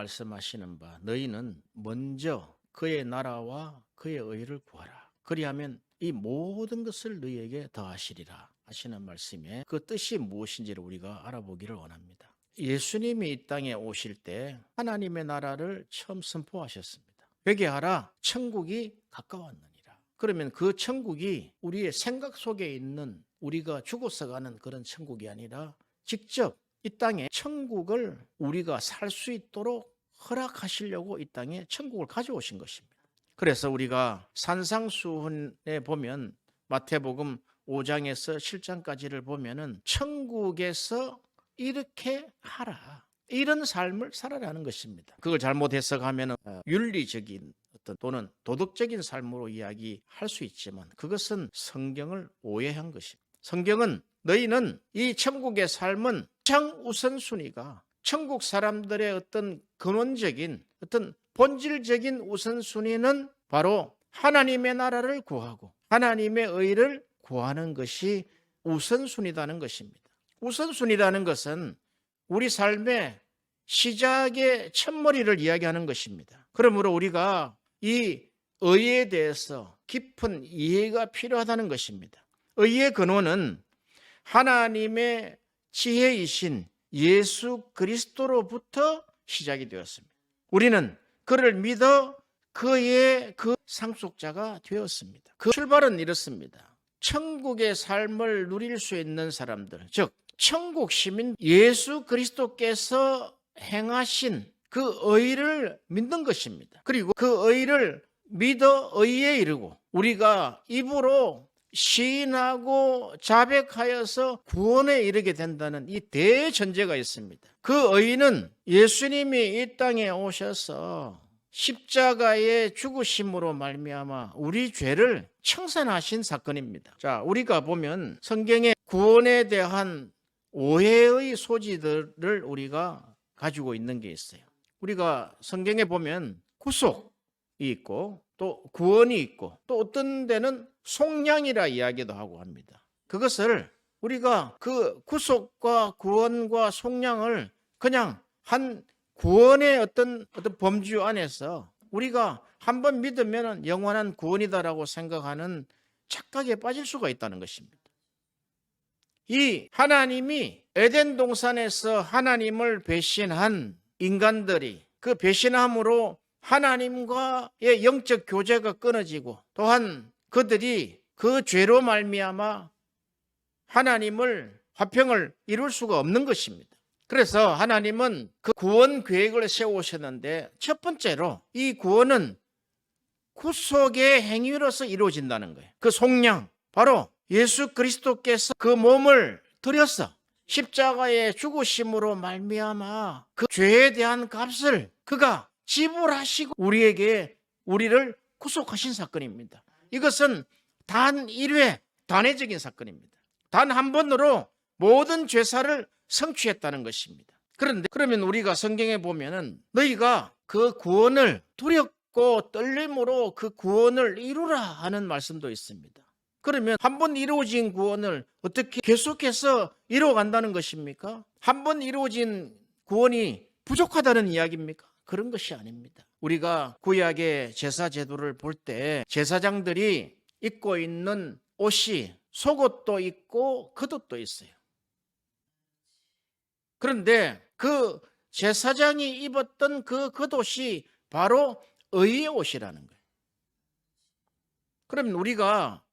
말씀하시는 바 너희는 먼저 그의 나라와 그의 의를 구하라. 그리하면 이 모든 것을 너희에게 더하시리라 하시는 말씀에 그 뜻이 무엇인지를 우리가 알아보기를 원합니다. 예수님이 이 땅에 오실 때 하나님의 나라를 처음 선포하셨습니다. 회개하라, 천국이 가까웠느니라. 그러면 그 천국이 우리의 생각 속에 있는 우리가 죽어서 가는 그런 천국이 아니라 직접 이 땅에 천국을 우리가 살 수 있도록 허락하시려고 이 땅에 천국을 가져오신 것입니다. 그래서 우리가 산상수훈에 보면 마태복음 5장에서 7장까지를 보면은 천국에서 이렇게 하라, 이런 삶을 살아라는 것입니다. 그걸 잘못 해석하면 윤리적인 또는 도덕적인 삶으로 이야기할 수 있지만 그것은 성경을 오해한 것입니다. 성경은 너희는 이 천국의 삶은 가장 우선순위가 천국 사람들의 어떤 근원적인 어떤 본질적인 우선순위는 바로 하나님의 나라를 구하고 하나님의 의를 구하는 것이 우선순위라는 것입니다. 우선순위라는 것은 우리 삶의 시작의 첫머리를 이야기하는 것입니다. 그러므로 우리가 이 의에 대해서 깊은 이해가 필요하다는 것입니다. 의의 근원은 하나님의 지혜이신 예수 그리스도로부터 시작이 되었습니다. 우리는 그를 믿어 그의 그 상속자가 되었습니다. 그 출발은 이렇습니다. 천국의 삶을 누릴 수 있는 사람들, 즉 천국 시민 예수 그리스도께서 행하신 그 의를 믿는 것입니다. 그리고 그 의를 믿어 의에 이르고 우리가 입으로 시인하고 자백하여서 구원에 이르게 된다는 이 대전제가 있습니다. 그 의는 예수님이 이 땅에 오셔서 십자가의 죽으심으로 말미암아 우리 죄를 청산하신 사건입니다. 자, 우리가 보면 성경의 구원에 대한 오해의 소지들을 우리가 가지고 있는 게 있어요. 우리가 성경에 보면 구속이 있고 또 구원이 있고 또 어떤 데는 속량이라 이야기도 하고 합니다. 그것을 우리가 그 구속과 구원과 속량을 그냥 한 구원의 어떤 범주 안에서 우리가 한번 믿으면 영원한 구원이다라고 생각하는 착각에 빠질 수가 있다는 것입니다. 이 하나님이 에덴 동산에서 하나님을 배신한 인간들이 그 배신함으로 하나님과의 영적 교제가 끊어지고 또한 그들이 그 죄로 말미암아 하나님을 화평을 이룰 수가 없는 것입니다. 그래서 하나님은 그 구원 계획을 세우셨는데 첫 번째로 이 구원은 구속의 행위로서 이루어진다는 거예요. 그 속량, 바로 예수 그리스도께서 그 몸을 들여서 십자가의 죽으심으로 말미암아 그 죄에 대한 값을 그가 지불하시고 우리를 구속하신 사건입니다. 이것은 단 1회 단회적인 사건입니다. 단 한 번으로 모든 죄사를 성취했다는 것입니다. 그런데 그러면 우리가 성경에 보면은 너희가 그 구원을 두렵고 떨림으로 그 구원을 이루라 하는 말씀도 있습니다. 그러면 한 번 이루어진 구원을 어떻게 계속해서 이루어간다는 것입니까? 한 번 이루어진 구원이 부족하다는 이야기입니까? 그런 것이 아닙니다. 우리가 구약의 제사 제도를 볼 때 제사장들이 입고 있는 옷이 속옷도 있고 겉옷도 있어요. 그런데 그 제사장이 입었던 그 겉옷이 바로 의의 옷이라는 거예요. 그러면 우리가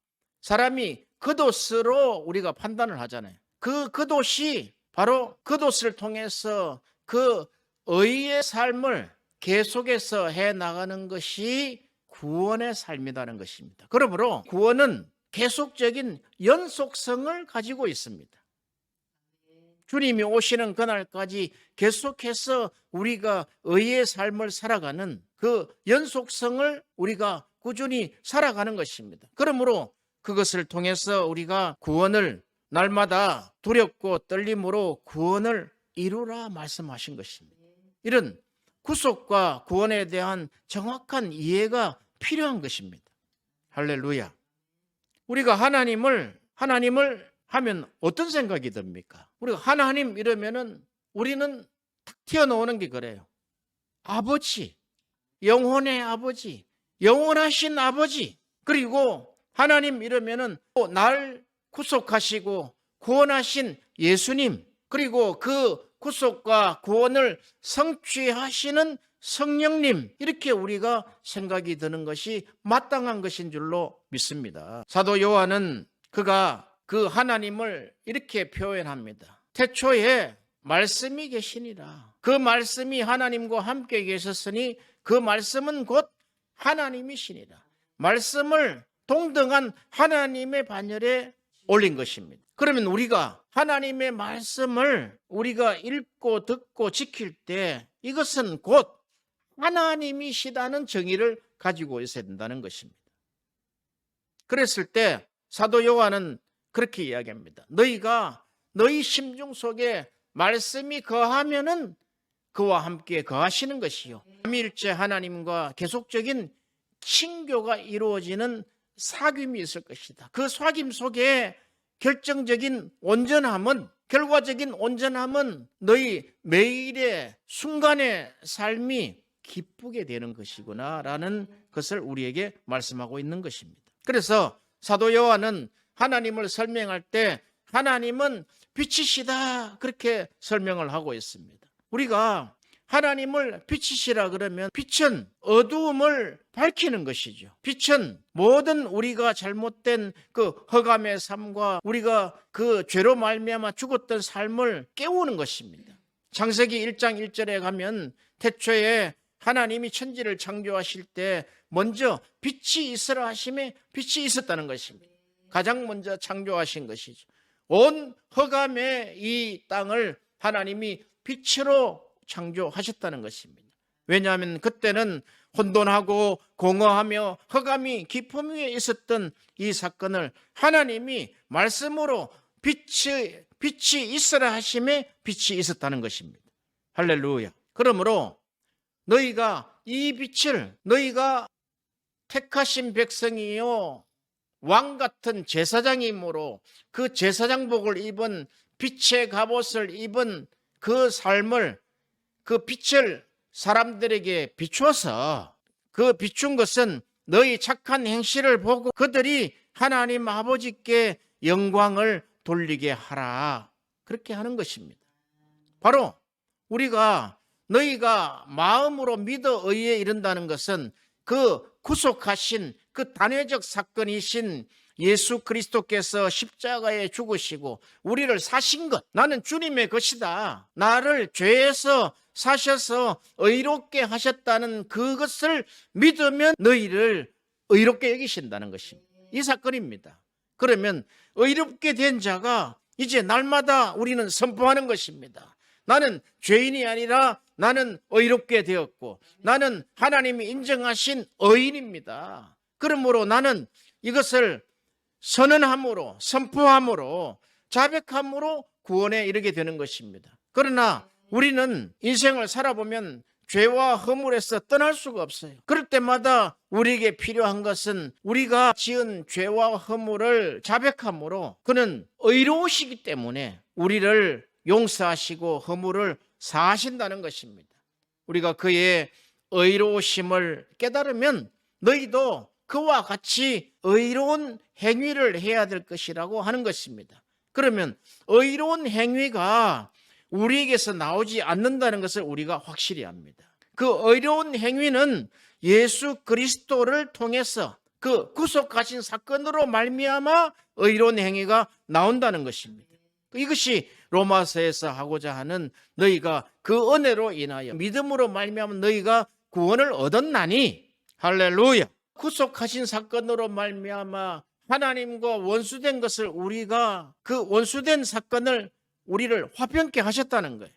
사람이 겉옷으로 우리가 판단을 하잖아요. 그 겉옷이 바로 겉옷을 통해서 그 의의 삶을 계속해서 해나가는 것이 구원의 삶이라는 것입니다. 그러므로 구원은 계속적인 연속성을 가지고 있습니다. 주님이 오시는 그날까지 계속해서 우리가 의의 삶을 살아가는 그 연속성을 우리가 꾸준히 살아가는 것입니다. 그러므로 그것을 통해서 우리가 구원을 날마다 두렵고 떨림으로 구원을 이루라 말씀하신 것입니다. 이런 구속과 구원에 대한 정확한 이해가 필요한 것입니다. 할렐루야. 우리가 하나님을 하면 어떤 생각이 듭니까? 우리가 하나님 이러면은 우리는 탁 튀어나오는 게 그래요. 아버지, 영혼의 아버지, 영원하신 아버지, 그리고 하나님 이러면은 또 날 구속하시고 구원하신 예수님, 그리고 그 구속과 구원을 성취하시는 성령님, 이렇게 우리가 생각이 드는 것이 마땅한 것인 줄로 믿습니다. 사도 요한은 그가 그 하나님을 이렇게 표현합니다. 태초에 말씀이 계시니라. 그 말씀이 하나님과 함께 계셨으니 그 말씀은 곧 하나님이시니라. 말씀을 동등한 하나님의 반열에 올린 것입니다. 그러면 우리가 하나님의 말씀을 우리가 읽고 듣고 지킬 때 이것은 곧 하나님이시다는 정의를 가지고 있어야 된다는 것입니다. 그랬을 때 사도 요한은 그렇게 이야기합니다. 너희가 너희 심중 속에 말씀이 거하면은 그와 함께 거하시는 것이요, 삼위일체 하나님과 계속적인 친교가 이루어지는 사귐이 있을 것이다. 그 사귐 속에 결정적인 온전함은, 결과적인 온전함은 너희 매일의 순간의 삶이 기쁘게 되는 것이구나 라는 것을 우리에게 말씀하고 있는 것입니다. 그래서 사도 요한은 하나님을 설명할 때 하나님은 빛이시다, 그렇게 설명을 하고 있습니다. 우리가 하나님을 빛이시라 그러면 빛은 어두움을 밝히는 것이죠. 빛은 모든 우리가 잘못된 그 허감의 삶과 우리가 그 죄로 말미암아 죽었던 삶을 깨우는 것입니다. 창세기 1장 1절에 가면 태초에 하나님이 천지를 창조하실 때 먼저 빛이 있으라 하심에 빛이 있었다는 것입니다. 가장 먼저 창조하신 것이죠. 온 허감의 이 땅을 하나님이 빛으로 창조하셨다는 것입니다. 왜냐하면 그때는 혼돈하고 공허하며 허감이 깊음 위에 있었던 이 사건을 하나님이 말씀으로 빛이 있으라 하심에 빛이 있었다는 것입니다. 할렐루야. 그러므로 너희가 이 빛을, 너희가 택하신 백성이요 왕 같은 제사장이므로 그 제사장복을 입은 빛의 갑옷을 입은 그 삶을, 그 빛을 사람들에게 비추어서, 그 비춘 것은 너희 착한 행실을 보고 그들이 하나님 아버지께 영광을 돌리게 하라, 그렇게 하는 것입니다. 바로 우리가 너희가 마음으로 믿어 의에 이른다는 것은 그 구속하신 그 단회적 사건이신 예수 그리스도께서 십자가에 죽으시고 우리를 사신 것, 나는 주님의 것이다, 나를 죄에서 사셔서 의롭게 하셨다는 그것을 믿으면 너희를 의롭게 여기신다는 것입니다. 이 사건입니다. 그러면 의롭게 된 자가 이제 날마다 우리는 선포하는 것입니다. 나는 죄인이 아니라 나는 의롭게 되었고 나는 하나님이 인정하신 의인입니다. 그러므로 나는 이것을 선언함으로, 선포함으로, 자백함으로 구원에 이르게 되는 것입니다. 그러나 우리는 인생을 살아보면 죄와 허물에서 떠날 수가 없어요. 그럴 때마다 우리에게 필요한 것은 우리가 지은 죄와 허물을 자백함으로 그는 의로우시기 때문에 우리를 용서하시고 허물을 사하신다는 것입니다. 우리가 그의 의로우심을 깨달으면 너희도 그와 같이 의로운 행위를 해야 될 것이라고 하는 것입니다. 그러면 의로운 행위가 우리에게서 나오지 않는다는 것을 우리가 확실히 압니다. 그 의로운 행위는 예수 그리스도를 통해서 그 구속하신 사건으로 말미암아 의로운 행위가 나온다는 것입니다. 이것이 로마서에서 하고자 하는 너희가 그 은혜로 인하여 믿음으로 말미암아 너희가 구원을 얻었나니, 할렐루야. 구속하신 사건으로 말미암아 하나님과 원수된 것을 우리가, 그 원수된 사건을 우리를 화평케 하셨다는 거예요.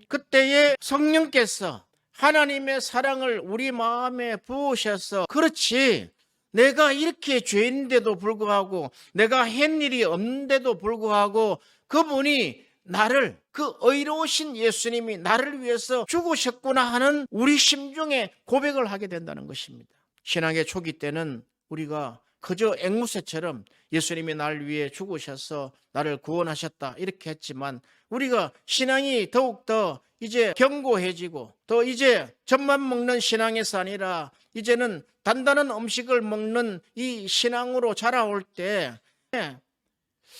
그때에 성령께서 하나님의 사랑을 우리 마음에 부으셔서, 그렇지, 내가 이렇게 죄인인데도 불구하고 내가 한 일이 없는데도 불구하고 그분이 나를, 그 의로우신 예수님이 나를 위해서 죽으셨구나 하는 우리 심중에 고백을 하게 된다는 것입니다. 신앙의 초기 때는 우리가 그저 앵무새처럼 예수님이 나를 위해 죽으셔서 나를 구원하셨다 이렇게 했지만, 우리가 신앙이 더욱더 이제 견고해지고 또 이제 젖만 먹는 신앙에서 아니라 이제는 단단한 음식을 먹는 이 신앙으로 자라올 때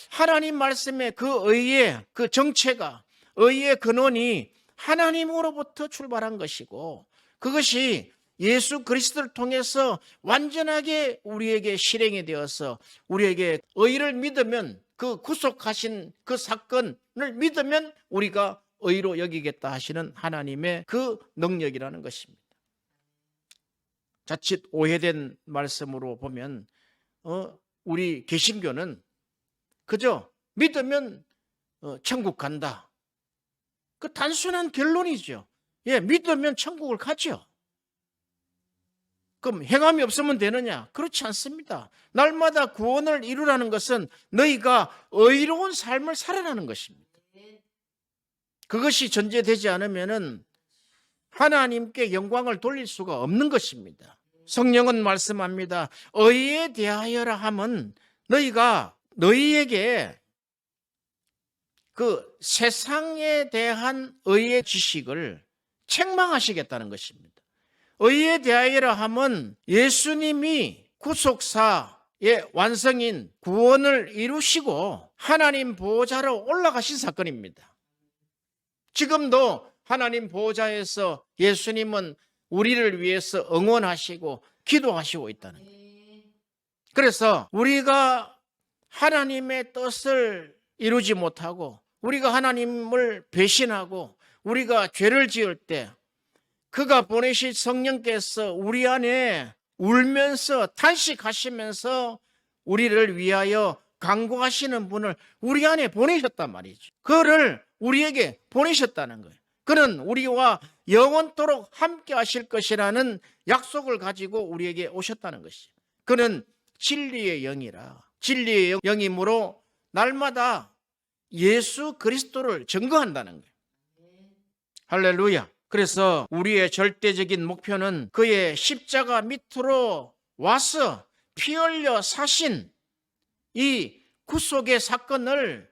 하나님 말씀의 그 의의 그 정체가, 의의 근원이 하나님으로부터 출발한 것이고, 그것이 예수 그리스도를 통해서 완전하게 우리에게 실행이 되어서 우리에게 의를 믿으면, 그 구속하신 그 사건을 믿으면 우리가 의로 여기겠다 하시는 하나님의 그 능력이라는 것입니다. 자칫 오해된 말씀으로 보면 우리 개신교는 그저 믿으면 천국 간다, 그 단순한 결론이죠. 예, 믿으면 천국을 가죠. 그럼 행함이 없으면 되느냐? 그렇지 않습니다. 날마다 구원을 이루라는 것은 너희가 의로운 삶을 살아라는 것입니다. 그것이 전제되지 않으면은 하나님께 영광을 돌릴 수가 없는 것입니다. 성령은 말씀합니다. 의에 대하여라 함은 너희가 너희에게 그 세상에 대한 의의 지식을 책망하시겠다는 것입니다. 의에 대하여라 함은 예수님이 구속사의 완성인 구원을 이루시고 하나님 보호자로 올라가신 사건입니다. 지금도 하나님 보호자에서 예수님은 우리를 위해서 응원하시고 기도하시고 있다는 거예요. 그래서 우리가 하나님의 뜻을 이루지 못하고 우리가 하나님을 배신하고 우리가 죄를 지을 때 그가 보내신 성령께서 우리 안에 울면서 탄식하시면서 우리를 위하여 간구하시는 분을 우리 안에 보내셨단 말이죠. 그를 우리에게 보내셨다는 거예요. 그는 우리와 영원토록 함께 하실 것이라는 약속을 가지고 우리에게 오셨다는 것이죠. 그는 진리의 영이라, 진리의 영이므로 날마다 예수 그리스도를 증거한다는 거예요. 할렐루야. 그래서 우리의 절대적인 목표는 그의 십자가 밑으로 와서 피 흘려 사신 이 구속의 사건을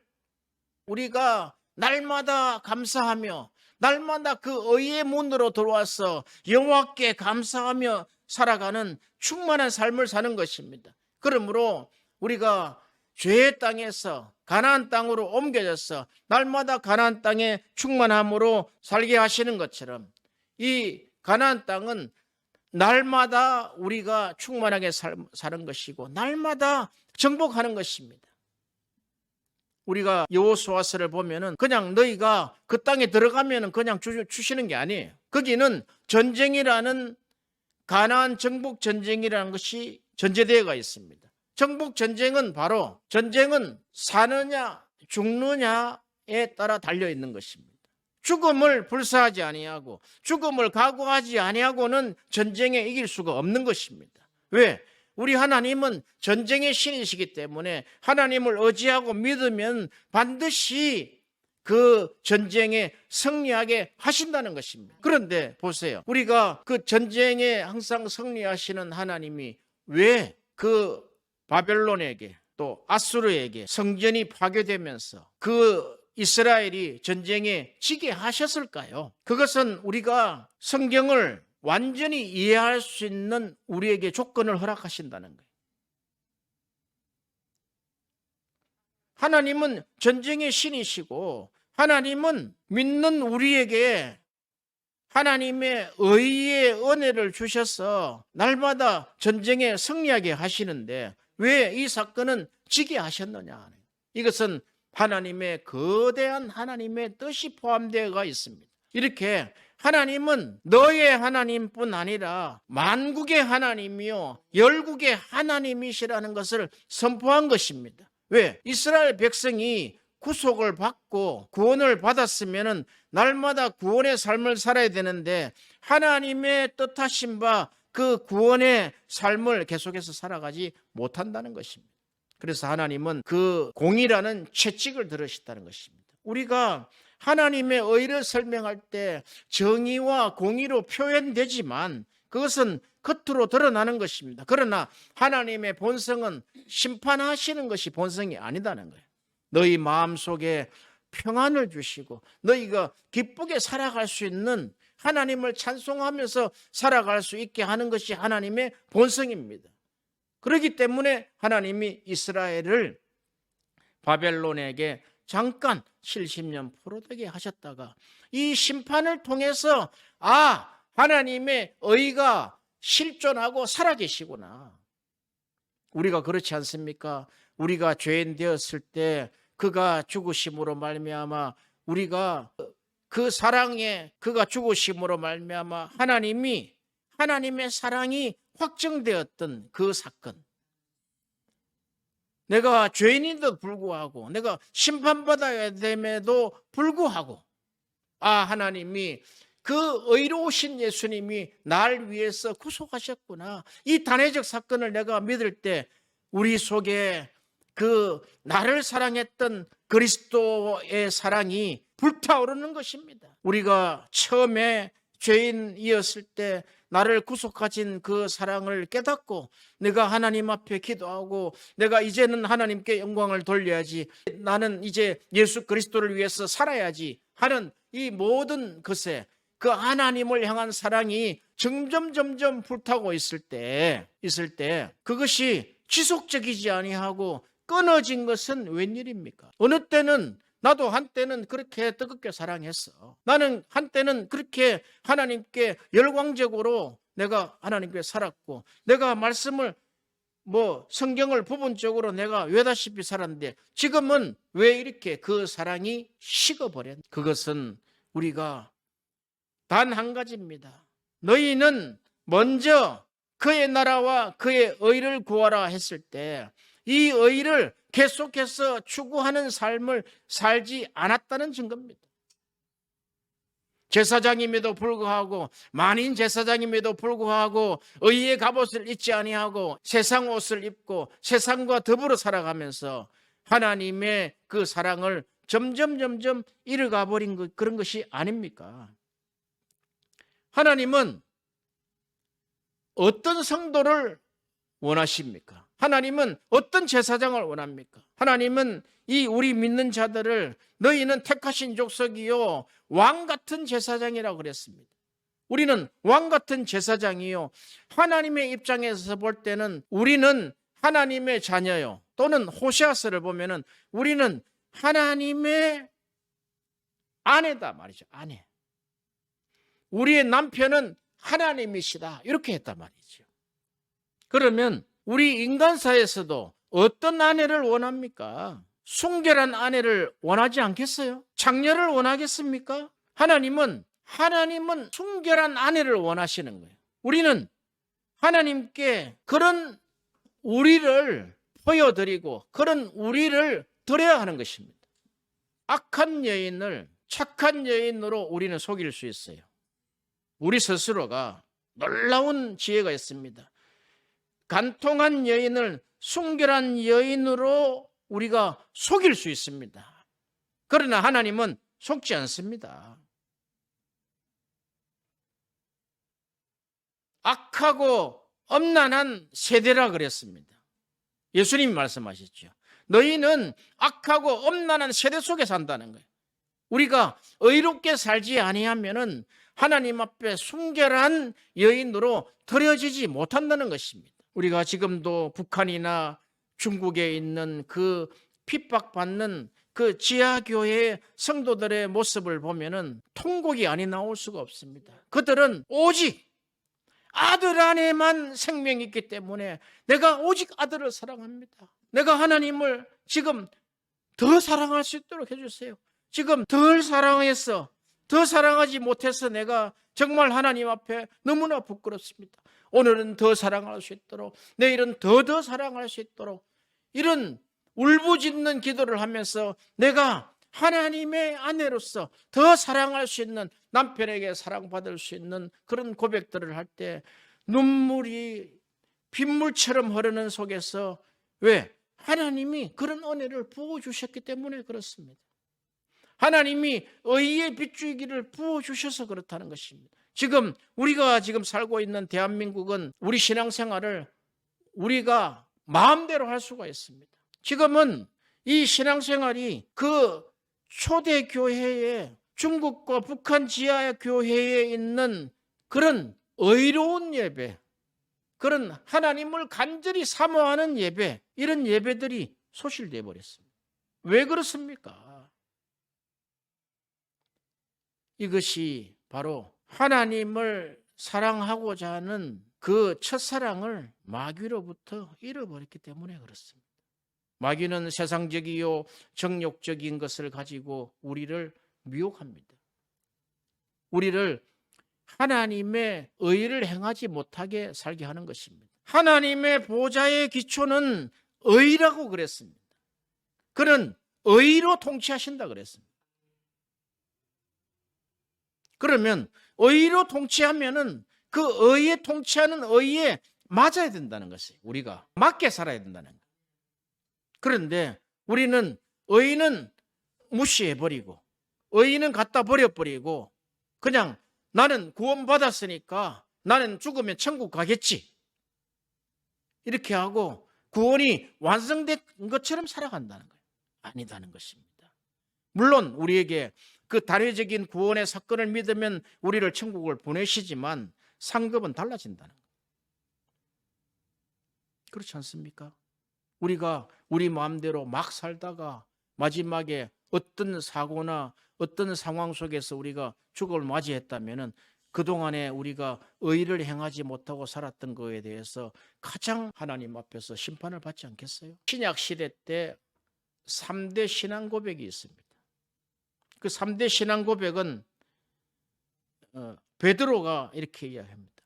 우리가 날마다 감사하며 날마다 그 의의 문으로 들어와서 여호와께 감사하며 살아가는 충만한 삶을 사는 것입니다. 그러므로 우리가 죄의 땅에서 가나안 땅으로 옮겨져서 날마다 가나안 땅의 충만함으로 살게 하시는 것처럼 이 가나안 땅은 날마다 우리가 충만하게 사는 것이고 날마다 정복하는 것입니다. 우리가 여호수아서를 보면은 그냥 너희가 그 땅에 들어가면은 그냥 주시는 게 아니에요. 거기는 전쟁이라는, 가나안 정복 전쟁이라는 것이 전제되어가 있습니다. 정복 전쟁은 바로 전쟁은 사느냐 죽느냐에 따라 달려 있는 것입니다. 죽음을 불사하지 아니하고 죽음을 각오하지 아니하고는 전쟁에 이길 수가 없는 것입니다. 왜? 우리 하나님은 전쟁의 신이시기 때문에 하나님을 의지하고 믿으면 반드시 그 전쟁에 승리하게 하신다는 것입니다. 그런데 보세요. 우리가 그 전쟁에 항상 승리하시는 하나님이 왜 그 바벨론에게 또 아수르에게 성전이 파괴되면서 그 이스라엘이 전쟁에 지게 하셨을까요? 그것은 우리가 성경을 완전히 이해할 수 있는 우리에게 조건을 허락하신다는 거예요. 하나님은 전쟁의 신이시고 하나님은 믿는 우리에게 하나님의 의의 은혜를 주셔서 날마다 전쟁에 승리하게 하시는데 왜 이 사건은 지게 하셨느냐? 이것은 하나님의 거대한 하나님의 뜻이 포함되어 있습니다. 이렇게 하나님은 너의 하나님뿐 아니라 만국의 하나님이요 열국의 하나님이시라는 것을 선포한 것입니다. 왜? 이스라엘 백성이 구속을 받고 구원을 받았으면 날마다 구원의 삶을 살아야 되는데 하나님의 뜻하신 바 그 구원의 삶을 계속해서 살아가지 못한다는 것입니다. 그래서 하나님은 그 공의라는 채찍을 들으셨다는 것입니다. 우리가 하나님의 의를 설명할 때 정의와 공의로 표현되지만 그것은 겉으로 드러나는 것입니다. 그러나 하나님의 본성은 심판하시는 것이 본성이 아니다는 거예요. 너희 마음속에 평안을 주시고 너희가 기쁘게 살아갈 수 있는, 하나님을 찬송하면서 살아갈 수 있게 하는 것이 하나님의 본성입니다. 그렇기 때문에 하나님이 이스라엘을 바벨론에게 잠깐 70년 포로되게 하셨다가 이 심판을 통해서 하나님의 의가 실존하고 살아계시구나. 우리가 그렇지 않습니까? 우리가 죄인 되었을 때 그가 죽으심으로 말미암아 우리가 그 사랑에 그가 죽으심으로 말미암아 하나님의 사랑이 확정되었던 그 사건, 내가 죄인인데도 불구하고 내가 심판받아야 됨에도 불구하고 하나님이 그 의로우신 예수님이 날 위해서 구속하셨구나. 이 단회적 사건을 내가 믿을 때 우리 속에 그 나를 사랑했던 그리스도의 사랑이 불타오르는 것입니다. 우리가 처음에 죄인이었을 때 나를 구속하신 그 사랑을 깨닫고 내가 하나님 앞에 기도하고 내가 이제는 하나님께 영광을 돌려야지, 나는 이제 예수 그리스도를 위해서 살아야지 하는 이 모든 것에 그 하나님을 향한 사랑이 점점 불타고 있을 때 그것이 지속적이지 아니하고 끊어진 것은 웬일입니까? 어느 때는 나도 한때는 그렇게 뜨겁게 사랑했어. 나는 한때는 그렇게 하나님께 열광적으로 내가 하나님께 살았고 내가 말씀을 성경을 부분적으로 내가 외다시피 살았는데 지금은 왜 이렇게 그 사랑이 식어버렸나? 그것은 우리가 단 한 가지입니다. 너희는 먼저 그의 나라와 그의 의를 구하라 했을 때 이 의를 계속해서 추구하는 삶을 살지 않았다는 증거입니다. 제사장임에도 불구하고, 만인 제사장임에도 불구하고 의의 갑옷을 입지 아니하고 세상 옷을 입고 세상과 더불어 살아가면서 하나님의 그 사랑을 점점 잃어가 버린 그런 것이 아닙니까? 하나님은 어떤 성도를 원하십니까? 하나님은 어떤 제사장을 원합니까? 하나님은 이 우리 믿는 자들을 너희는 택하신 족속이요 왕 같은 제사장이라고 그랬습니다. 우리는 왕 같은 제사장이요, 하나님의 입장에서 볼 때는 우리는 하나님의 자녀요, 또는 호세아서를 보면은 우리는 하나님의 아내다 말이죠. 아내. 우리의 남편은 하나님이시다 이렇게 했단 말이죠. 그러면 우리 인간사에서도 어떤 아내를 원합니까? 순결한 아내를 원하지 않겠어요? 장녀를 원하겠습니까? 하나님은 순결한 아내를 원하시는 거예요. 우리는 하나님께 그런 우리를 보여드리고 그런 우리를 드려야 하는 것입니다. 악한 여인을 착한 여인으로 우리는 속일 수 있어요. 우리 스스로가 놀라운 지혜가 있습니다. 간통한 여인을 순결한 여인으로 우리가 속일 수 있습니다. 그러나 하나님은 속지 않습니다. 악하고 엄란한 세대라 그랬습니다. 예수님이 말씀하셨죠. 너희는 악하고 엄란한 세대 속에 산다는 거예요. 우리가 의롭게 살지 아니하면은 하나님 앞에 순결한 여인으로 드려지지 못한다는 것입니다. 우리가 지금도 북한이나 중국에 있는 그 핍박받는 그 지하교회 성도들의 모습을 보면은 통곡이 아니 나올 수가 없습니다. 그들은 오직 아들 안에만 생명이 있기 때문에 내가 오직 아들을 사랑합니다. 내가 하나님을 지금 더 사랑할 수 있도록 해주세요. 지금 덜 사랑해서 더 사랑하지 못해서 내가 정말 하나님 앞에 너무나 부끄럽습니다. 오늘은 더 사랑할 수 있도록, 내일은 더 사랑할 수 있도록, 이런 울부짖는 기도를 하면서 내가 하나님의 아내로서 더 사랑할 수 있는, 남편에게 사랑받을 수 있는 그런 고백들을 할 때 눈물이 빗물처럼 흐르는 속에서, 왜? 하나님이 그런 은혜를 부어주셨기 때문에 그렇습니다. 하나님이 의의 빗줄기를 부어주셔서 그렇다는 것입니다. 지금 우리가 지금 살고 있는 대한민국은 우리 신앙생활을 우리가 마음대로 할 수가 있습니다. 지금은 이 신앙생활이 그 초대 교회에 중국과 북한 지하 교회에 있는 그런 의로운 예배, 그런 하나님을 간절히 사모하는 예배, 이런 예배들이 소실되어 버렸습니다. 왜 그렇습니까? 이것이 바로 하나님을 사랑하고자 하는 그 첫사랑을 마귀로부터 잃어버렸기 때문에 그렇습니다. 마귀는 세상적이요 정욕적인 것을 가지고 우리를 미혹합니다. 우리를 하나님의 의를 행하지 못하게 살게 하는 것입니다. 하나님의 보좌의 기초는 의라고 그랬습니다. 그는 의로 통치하신다 그랬습니다. 그러면 의로 통치하면은 그 의에 통치하는 의에 맞아야 된다는 것이에요. 우리가 맞게 살아야 된다는 거예요. 그런데 우리는 의는 무시해버리고 의는 갖다 버려버리고 그냥 나는 구원받았으니까 나는 죽으면 천국 가겠지, 이렇게 하고 구원이 완성된 것처럼 살아간다는 거예요. 아니다는 것입니다. 물론 우리에게 그 단회적인 구원의 사건을 믿으면 우리를 천국을 보내시지만 상급은 달라진다는 거예요. 그렇지 않습니까? 우리가 우리 마음대로 막 살다가 마지막에 어떤 사고나 어떤 상황 속에서 우리가 죽음을 맞이했다면 그동안에 우리가 의를 행하지 못하고 살았던 것에 대해서 가장 하나님 앞에서 심판을 받지 않겠어요? 신약 시대 때 3대 신앙 고백이 있습니다. 그 3대 신앙 고백은 베드로가 이렇게 이야기합니다.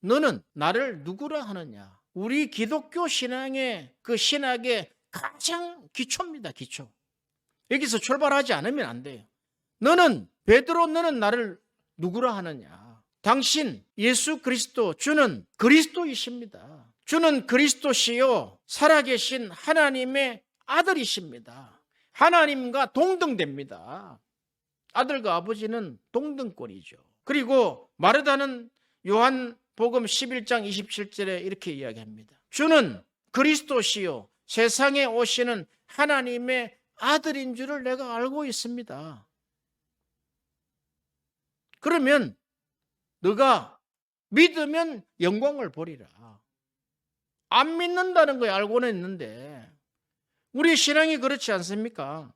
너는 나를 누구라 하느냐? 우리 기독교 신앙의 그 신학의 가장 기초입니다. 기초. 여기서 출발하지 않으면 안 돼요. 너는 베드로, 너는 나를 누구라 하느냐? 당신 예수 그리스도, 주는 그리스도이십니다. 주는 그리스도시요 살아계신 하나님의 아들이십니다. 하나님과 동등됩니다. 아들과 아버지는 동등권이죠. 그리고 마르다는 요한복음 11장 27절에 이렇게 이야기합니다. 주는 그리스도시요 세상에 오시는 하나님의 아들인 줄을 내가 알고 있습니다. 그러면 너가 믿으면 영광을 보리라. 안 믿는다는 거에 알고는 있는데 우리 신앙이 그렇지 않습니까?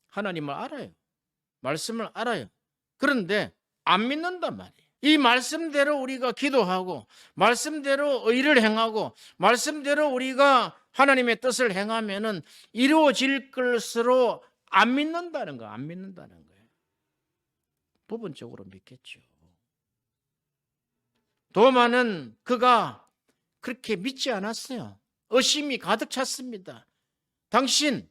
하나님을 알아요. 말씀을 알아요. 그런데 안 믿는단 말이에요. 이 말씀대로 우리가 기도하고 말씀대로 의를 행하고 말씀대로 우리가 하나님의 뜻을 행하면은 이루어질 것으로 안 믿는다는 거, 안 믿는다는 거예요. 부분적으로 믿겠죠. 도마는 그가 그렇게 믿지 않았어요. 의심이 가득 찼습니다. 당신이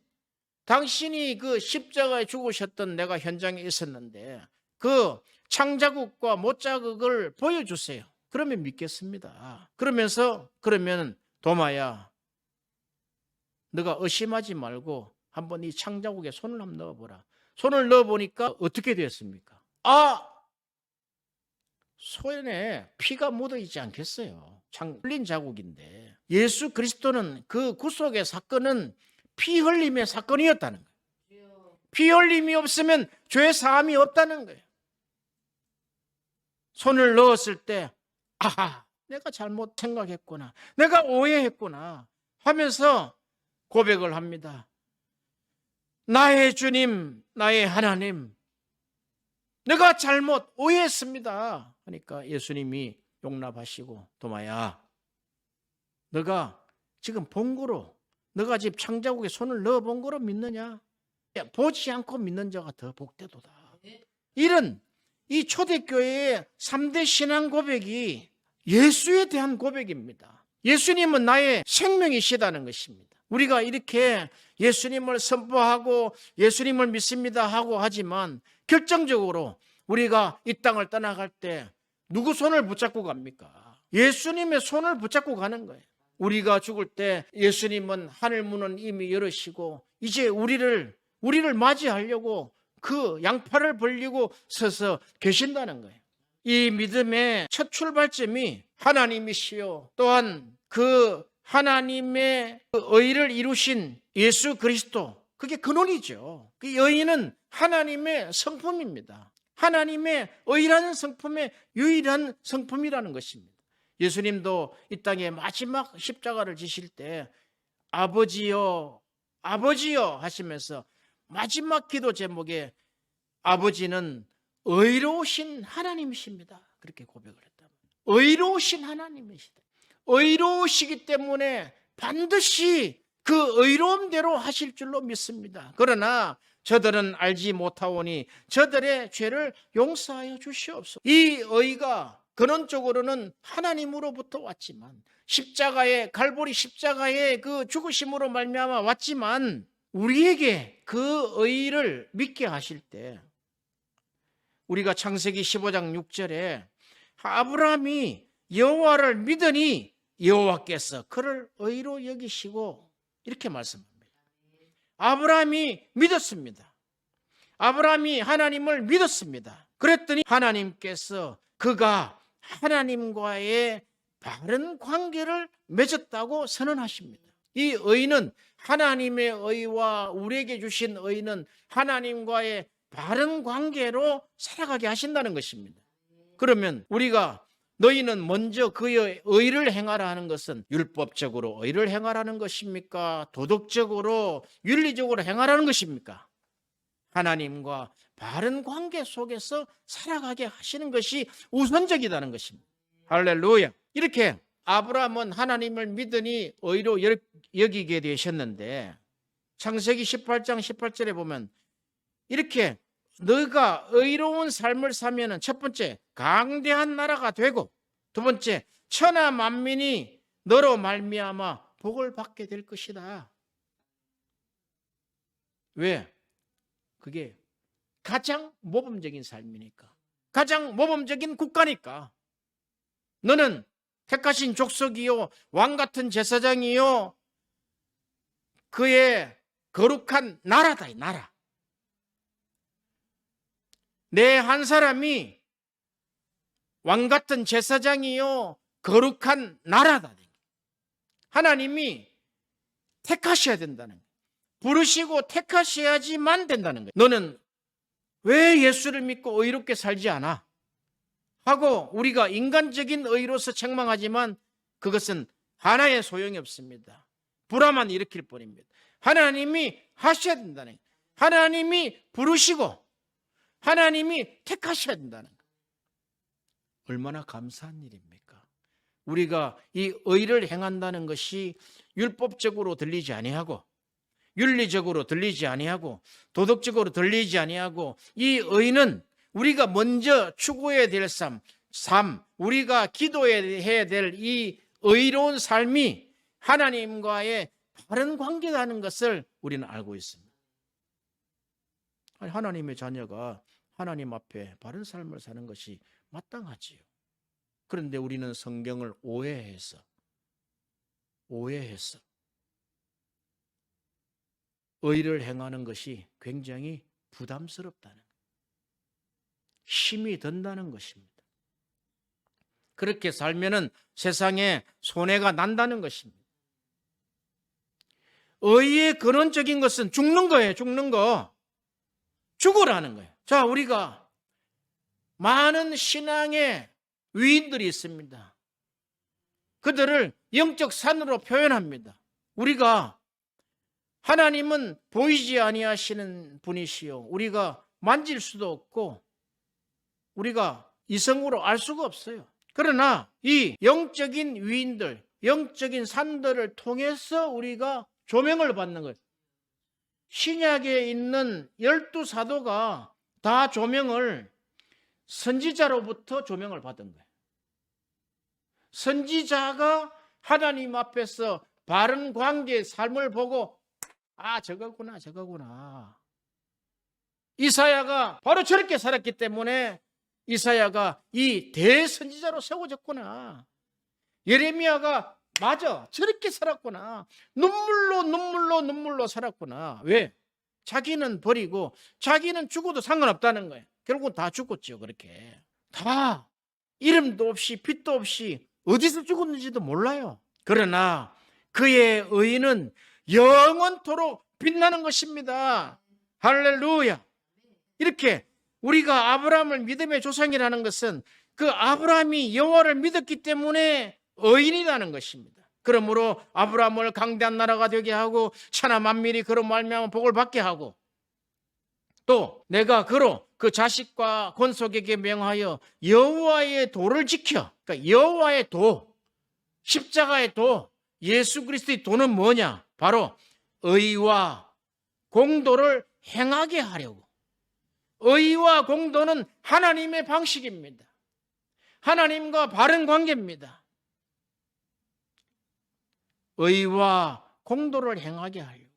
그 십자가에 죽으셨던 내가 현장에 있었는데 그 창자국과 못자국을 보여주세요. 그러면 믿겠습니다. 그러면 도마야, 너가 의심하지 말고 한번 이 창자국에 손을 한번 넣어보라. 손을 넣어보니까 어떻게 되었습니까? 손에 피가 묻어있지 않겠어요. 흘린 자국인데 예수 그리스도는 그 구속의 사건은 피 흘림의 사건이었다는 거예요. 피 흘림이 없으면 죄 사함이 없다는 거예요. 손을 넣었을 때 아하, 내가 잘못 생각했구나, 내가 오해했구나 하면서 고백을 합니다. 나의 주님, 나의 하나님, 내가 잘못 오해했습니다 하니까 예수님이 용납하시고 도마야, 너가 지금 본 거로, 너가 지금 창자국에 손을 넣어본 거로 믿느냐? 보지 않고 믿는 자가 더 복되도다. 이런 이 초대교회의 3대 신앙 고백이 예수에 대한 고백입니다. 예수님은 나의 생명이시다는 것입니다. 우리가 이렇게 예수님을 선포하고 예수님을 믿습니다 하고 하지만 결정적으로 우리가 이 땅을 떠나갈 때 누구 손을 붙잡고 갑니까? 예수님의 손을 붙잡고 가는 거예요. 우리가 죽을 때 예수님은 하늘 문은 이미 열으시고 이제 우리를 맞이하려고 그 양팔을 벌리고 서서 계신다는 거예요. 이 믿음의 첫 출발점이 하나님이시요, 또한 그 하나님의 그 의를 이루신 예수 그리스도, 그게 근원이죠. 그 의는 하나님의 성품입니다. 하나님의 의라는 성품의 유일한 성품이라는 것입니다. 예수님도 이 땅에 마지막 십자가를 지실 때 아버지여, 아버지여 하시면서 마지막 기도 제목에 아버지는 의로우신 하나님이십니다, 그렇게 고백을 했다. 의로우신 하나님이시다. 의로우시기 때문에 반드시 그 의로움대로 하실 줄로 믿습니다. 그러나 저들은 알지 못하오니 저들의 죄를 용서하여 주시옵소서. 이 의가 근원적으로는 하나님으로부터 왔지만, 십자가의 갈보리 십자가의 그 죽으심으로 말미암아 왔지만, 우리에게 그 의를 믿게 하실 때, 우리가 창세기 15장 6절에 아브라함이 여호와를 믿으니 여호와께서 그를 의로 여기시고, 이렇게 말씀합니다. 아브라함이 믿었습니다. 아브라함이 하나님을 믿었습니다. 그랬더니 하나님께서 그가 하나님과의 바른 관계를 맺었다고 선언하십니다. 이 의는, 하나님의 의와 우리에게 주신 의는 하나님과의 바른 관계로 살아가게 하신다는 것입니다. 그러면 우리가 너희는 먼저 그의 의를 행하라 하는 것은 율법적으로 의를 행하라는 것입니까? 도덕적으로, 윤리적으로 행하라는 것입니까? 하나님과 바른 관계 속에서 살아가게 하시는 것이 우선적이라는 것입니다. 할렐루야. 이렇게 아브라함은 하나님을 믿으니 의로 여기게 되셨는데, 창세기 18장 18절에 보면 이렇게 너가 의로운 삶을 사면은 첫 번째, 강대한 나라가 되고, 두 번째, 천하 만민이 너로 말미암아 복을 받게 될 것이다. 왜? 그게 가장 모범적인 삶이니까, 가장 모범적인 국가니까. 너는 택하신 족속이요, 왕 같은 제사장이요, 그의 거룩한 나라다. 이 나라. 내 한 사람이 왕 같은 제사장이요, 거룩한 나라다. 하나님이 택하셔야 된다는 거예요. 부르시고 택하셔야지만 된다는 거예요. 너는 왜 예수를 믿고 의롭게 살지 않아? 하고 우리가 인간적인 의로서 책망하지만 그것은 하나의 소용이 없습니다. 불화만 일으킬 뿐입니다. 하나님이 하셔야 된다는 거예요. 하나님이 부르시고 하나님이 택하셔야 된다는 거예요. 얼마나 감사한 일입니까? 우리가 이 의를 행한다는 것이 율법적으로 들리지 아니하고, 윤리적으로 들리지 아니하고, 도덕적으로 들리지 아니하고, 이 의는 우리가 먼저 추구해야 될 삶, 우리가 기도해야 될 이 의로운 삶이 하나님과의 바른 관계라는 것을 우리는 알고 있습니다. 하나님의 자녀가 하나님 앞에 바른 삶을 사는 것이 마땅하지요. 그런데 우리는 성경을 오해해서 의를 행하는 것이 굉장히 부담스럽다는 거예요. 힘이 든다는 것입니다. 그렇게 살면은 세상에 손해가 난다는 것입니다. 의의 근원적인 것은 죽는 거예요. 죽는 거. 죽으라는 거예요. 자, 우리가 많은 신앙의 위인들이 있습니다. 그들을 영적 산으로 표현합니다. 우리가, 하나님은 보이지 아니하시는 분이시요, 우리가 만질 수도 없고 우리가 이성으로 알 수가 없어요. 그러나 이 영적인 위인들, 영적인 산들을 통해서 우리가 조명을 받는 거예요. 신약에 있는 12사도가 다 조명을, 선지자로부터 조명을 받은 거예요. 선지자가 하나님 앞에서 바른 관계의 삶을 보고, 아, 저거구나. 이사야가 바로 저렇게 살았기 때문에 이사야가 이 대선지자로 세워졌구나. 예레미야가 맞아, 저렇게 살았구나. 눈물로 살았구나. 왜? 자기는 버리고, 자기는 죽어도 상관없다는 거예요. 결국은 다 죽었죠. 그렇게 다 이름도 없이 빛도 없이 어디서 죽었는지도 몰라요. 그러나 그의 의는 영원토록 빛나는 것입니다. 할렐루야. 이렇게 우리가 아브라함을 믿음의 조상이라는 것은 그 아브라함이 여호와를 믿었기 때문에 의인이라는 것입니다. 그러므로 아브라함을 강대한 나라가 되게 하고 천하 만민이 그로 말미암아 복을 받게 하고, 또 내가 그로 그 자식과 권속에게 명하여 여호와의 도를 지켜, 그러니까 여호와의 도, 십자가의 도, 예수 그리스도의 도는 뭐냐? 바로 의와 공도를 행하게 하려고. 의와 공도는 하나님의 방식입니다. 하나님과 바른 관계입니다. 의와 공도를 행하게 하려고.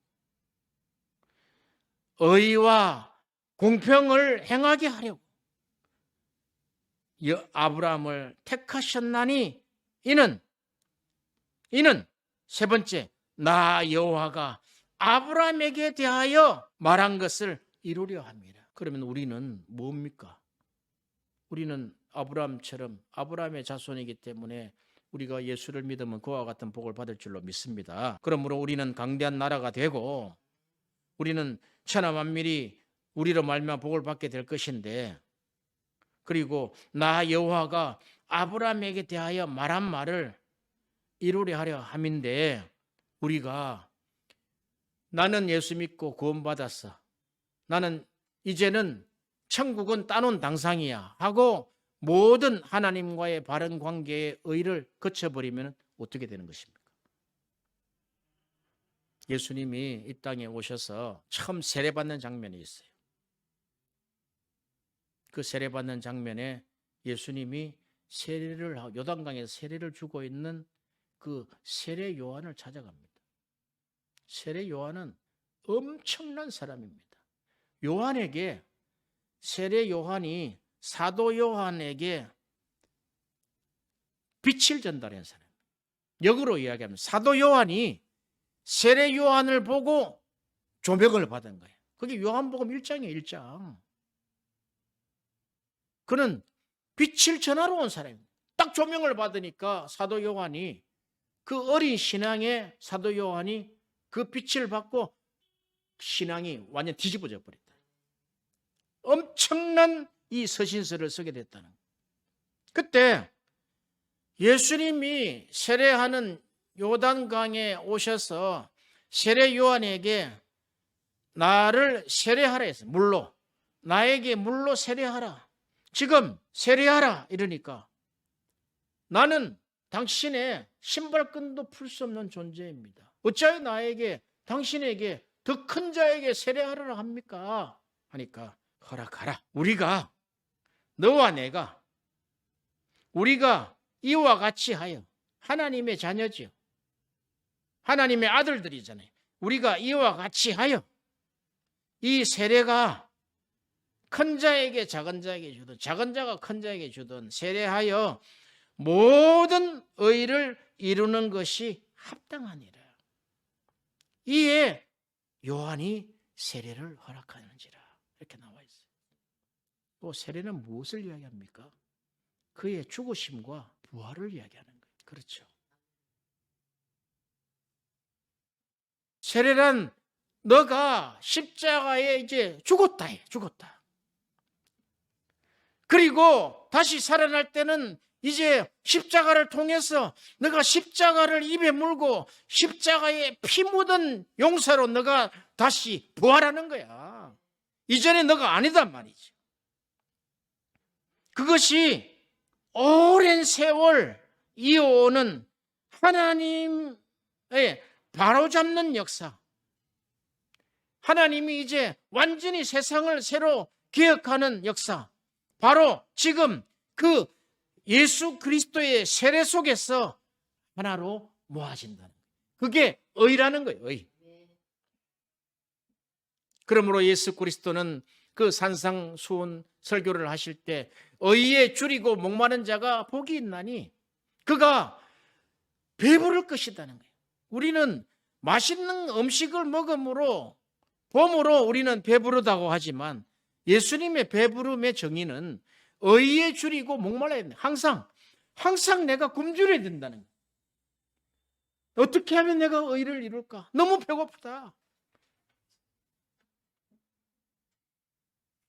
의와 공평을 행하게 하려고 아브라함을 택하셨나니 이는 세 번째, 나 여호와가 아브라함에게 대하여 말한 것을 이루려 합니다. 그러면 우리는 뭡니까? 우리는 아브라함처럼 아브라함의 자손이기 때문에 우리가 예수를 믿으면 그와 같은 복을 받을 줄로 믿습니다. 그러므로 우리는 강대한 나라가 되고 우리는 천하 만민이 우리로 말미암아 복을 받게 될 것인데, 그리고 나 여호와가 아브라함에게 대하여 말한 말을 이루려 하려 함인데, 우리가 나는 예수 믿고 구원받았어, 나는 이제는 천국은 따놓은 당상이야 하고 모든 하나님과의 바른 관계의 의를 거쳐버리면 어떻게 되는 것입니까? 예수님이 이 땅에 오셔서 처음 세례받는 장면이 있어요. 그 세례받는 장면에 예수님이 세례를 하고 요단강에서 세례를 주고 있는 그 세례 요한을 찾아갑니다. 세례 요한은 엄청난 사람입니다. 요한에게, 세례 요한이 사도 요한에게 빛을 전달한 사람. 역으로 이야기하면 사도 요한이 세례 요한을 보고 조명을 받은 거예요. 그게 요한복음 1장이에요. 1장. 그는 빛을 전하러 온 사람입니다. 딱 조명을 받으니까 사도 요한이, 그 어린 신앙의 사도 요한이 그 빛을 받고 신앙이 완전 뒤집어져 버렸다. 엄청난 이 서신서를 쓰게 됐다는 거예요. 그때 예수님이 세례하는 요단강에 오셔서 세례 요한에게 나를 세례하라 했어요. 물로. 나에게 물로 세례하라. 지금 세례하라 이러니까 나는 당신의 신발끈도 풀 수 없는 존재입니다. 어찌하여 나에게, 당신에게, 더 큰 자에게 세례하라 합니까? 하니까 허락하라. 우리가, 너와 내가, 우리가 이와 같이 하여 하나님의 자녀지요. 하나님의 아들들이잖아요. 우리가 이와 같이 하여 이 세례가 큰 자에게 작은 자에게 주든 작은 자가 큰 자에게 주든 세례하여 모든 의를 이루는 것이 합당하니라. 이에 요한이 세례를 허락하는지라. 이렇게 나와 있어요. 또 세례는 무엇을 이야기합니까? 그의 죽으심과 부활을 이야기하는 거예요. 그렇죠. 세례란 너가 십자가에 이제 죽었다. 죽었다. 그리고 다시 살아날 때는 이제 십자가를 통해서 너가 십자가를 입에 물고 십자가에 피 묻은 용사로 너가 다시 부활하는 거야. 이전에 너가 아니단 말이지. 그것이 오랜 세월 이어오는 하나님의 바로잡는 역사. 하나님이 이제 완전히 세상을 새로 개혁하는 역사. 바로 지금 그 예수 그리스도의 세례 속에서 하나로 모아진다는 거예요. 그게 의라는 거예요. 의. 그러므로 예수 그리스도는 그 산상수훈 설교를 하실 때 의에 줄이고 목마른 자가 복이 있나니 그가 배부를 것이라는 거예요. 우리는 맛있는 음식을 먹음으로 봄으로 우리는 배부르다고 하지만 예수님의 배부름의 정의는 의에 줄이고 목말라야 된다. 항상 내가 굶주려야 된다는 거예요. 어떻게 하면 내가 의를 이룰까? 너무 배고프다.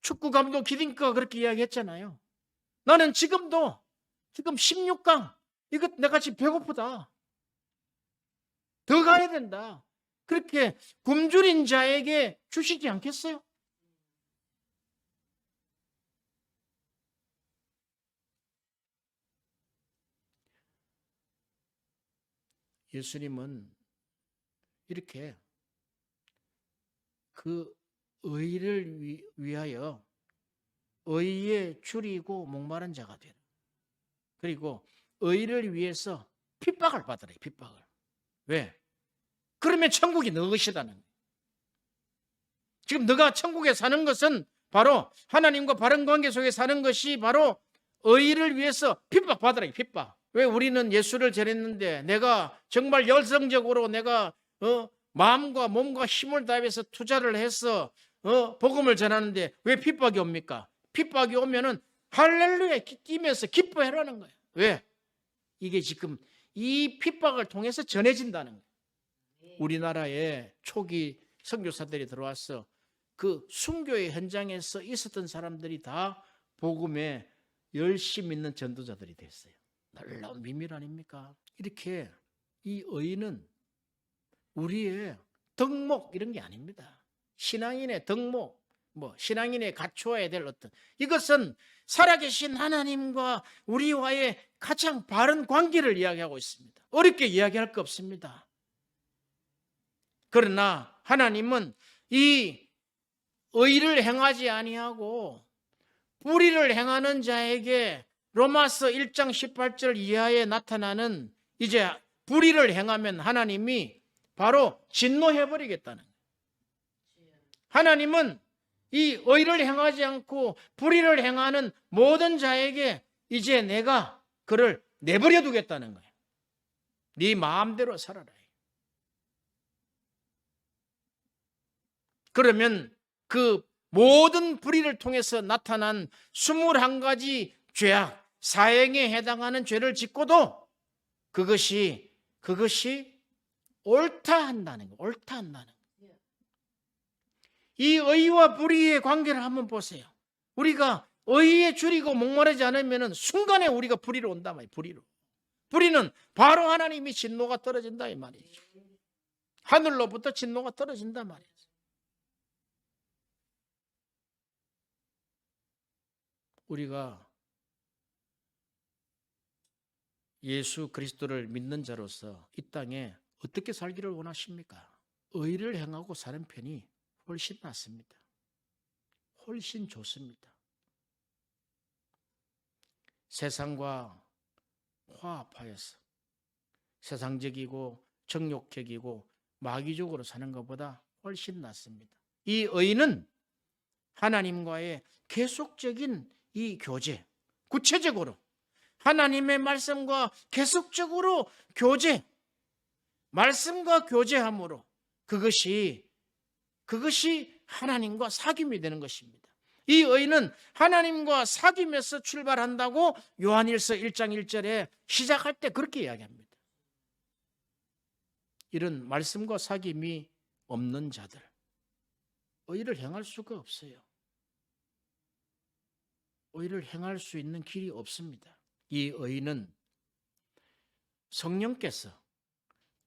축구 감독 기딩크가 그렇게 이야기했잖아요. 나는 지금 16강 이거 내가 지금 배고프다. 더 가야 된다. 그렇게 굶주린 자에게 주시지 않겠어요? 예수님은 이렇게 그 의를 위하여 의에 줄이고 목마른 자가 되는, 그리고 의를 위해서 핍박을 받으래. 핍박을. 왜? 그러면 천국이 너 것이라는 거예요. 지금 너가 천국에 사는 것은 바로 하나님과 바른 관계 속에 사는 것이 바로 의를 위해서 핍박받으라. 핍박. 왜? 우리는 예수를 전했는데 내가 정말 열성적으로 내가 마음과 몸과 힘을 다해서 투자를 해서 복음을 전하는데 왜 핍박이 옵니까? 핍박이 오면은 할렐루야 뛰면서 기뻐해라는 거예요. 왜? 이게 지금 이 핍박을 통해서 전해진다는 거예요. 우리나라에 초기 선교사들이 들어와서 그 순교의 현장에서 있었던 사람들이 다 복음에 열심히 있는 전도자들이 됐어요. 놀라운 비밀 아닙니까? 이렇게 이 의는 우리의 덕목 이런 게 아닙니다. 신앙인의 덕목, 신앙인의 갖추어야 될 어떤, 이것은 살아계신 하나님과 우리와의 가장 바른 관계를 이야기하고 있습니다. 어렵게 이야기할 거 없습니다. 그러나 하나님은 이 의를 행하지 아니하고 불의를 행하는 자에게 로마서 1장 18절 이하에 나타나는 이제 불의를 행하면 하나님이 바로 진노해버리겠다는 거예요. 하나님은 이 의를 행하지 않고 불의를 행하는 모든 자에게 이제 내가 그를 내버려 두겠다는 거예요. 네 마음대로 살아라. 그러면 그 모든 불의를 통해서 나타난 21가지 죄악, 사형에 해당하는 죄를 짓고도 그것이 옳다 한다는 거예요. 옳다 한다는 거예요. 이 의와 불의의 관계를 한번 보세요. 우리가 의에 줄이고 목마르지 않으면 순간에 우리가 불의로 온단 말이에요. 불의는 바로 하나님이 진노가 떨어진다 이 말이죠. 하늘로부터 진노가 떨어진단 말이에요. 우리가 예수 그리스도를 믿는 자로서 이 땅에 어떻게 살기를 원하십니까? 의를 행하고 사는 편이 훨씬 낫습니다. 훨씬 좋습니다. 세상과 화합하여서 세상적이고 정욕적이고 마귀적으로 사는 것보다 훨씬 낫습니다. 이 의는 하나님과의 계속적인 이 교제, 구체적으로 하나님의 말씀과 계속적으로 교제, 말씀과 교제함으로 그것이 하나님과 사귐이 되는 것입니다. 이 의는 하나님과 사귐에서 출발한다고 요한일서 1장 1절에 시작할 때 그렇게 이야기합니다. 이런 말씀과 사귐이 없는 자들, 의를 행할 수가 없어요. 의를 행할 수 있는 길이 없습니다. 이 의는 성령께서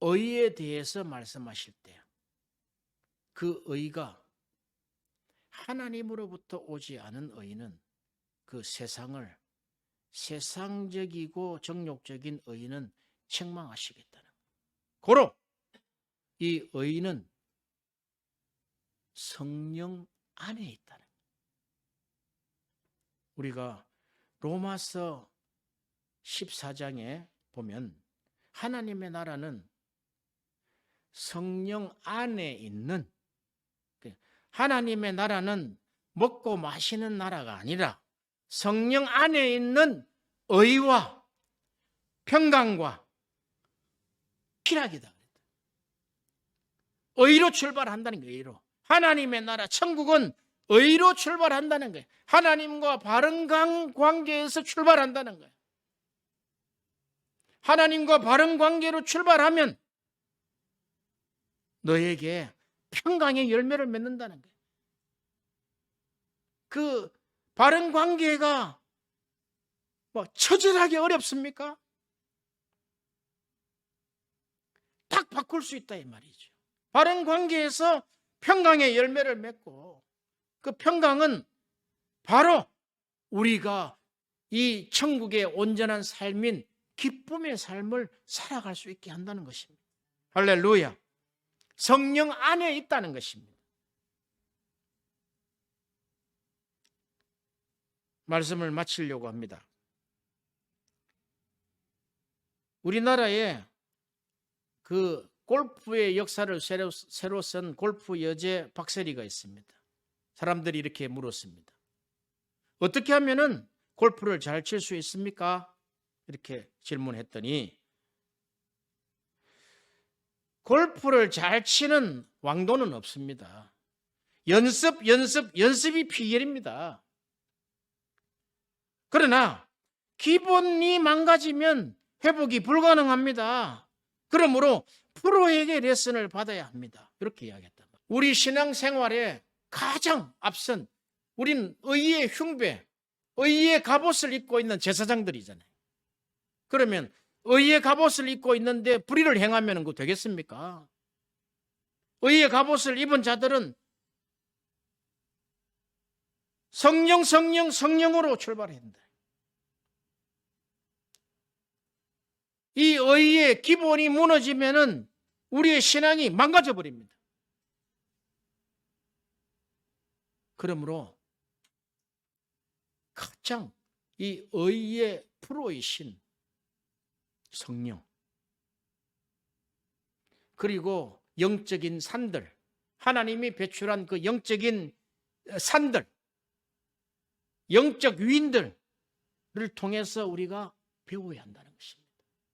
의에 대해서 말씀하실 때 그 의가 하나님으로부터 오지 않은 의는 그 세상을 세상적이고 정욕적인 의는 책망하시겠다는 거예요. 고로 이 의는 성령 안에 있다는 거예요. 우리가 로마서 14장에 보면 하나님의 나라는 성령 안에 있는, 하나님의 나라는 먹고 마시는 나라가 아니라 성령 안에 있는 의와 평강과 희락이다. 의로 출발한다는 거예요. 의로. 하나님의 나라 천국은 의로 출발한다는 거예요. 하나님과 바른 관계에서 출발한다는 거예요. 하나님과 바른 관계로 출발하면 너에게 평강의 열매를 맺는다는 거예요. 그 바른 관계가 처절하게 어렵습니까? 딱 바꿀 수 있다 이 말이죠. 바른 관계에서 평강의 열매를 맺고 그 평강은 바로 우리가 이 천국의 온전한 삶인 기쁨의 삶을 살아갈 수 있게 한다는 것입니다. 할렐루야. 성령 안에 있다는 것입니다. 말씀을 마치려고 합니다. 우리나라에 그 골프의 역사를 새로 쓴 골프 여제 박세리가 있습니다. 사람들이 이렇게 물었습니다. 어떻게 하면은 골프를 잘 칠 수 있습니까? 이렇게 질문했더니 골프를 잘 치는 왕도는 없습니다. 연습이 비결입니다. 그러나 기본이 망가지면 회복이 불가능합니다. 그러므로 프로에게 레슨을 받아야 합니다. 이렇게 이야기했다. 우리 신앙생활에 가장 앞선 우리는 의의 흉배, 의의 갑옷을 입고 있는 제사장들이잖아요. 그러면 의의 갑옷을 입고 있는데 불의를 행하면 그거 되겠습니까? 의의 갑옷을 입은 자들은 성령으로 출발한다. 이 의의 기본이 무너지면은 우리의 신앙이 망가져 버립니다. 그러므로 가장 이 의의 프로이신 성령, 그리고 영적인 산들, 하나님이 배출한 그 영적인 산들, 영적 위인들을 통해서 우리가 배워야 한다는 것입니다.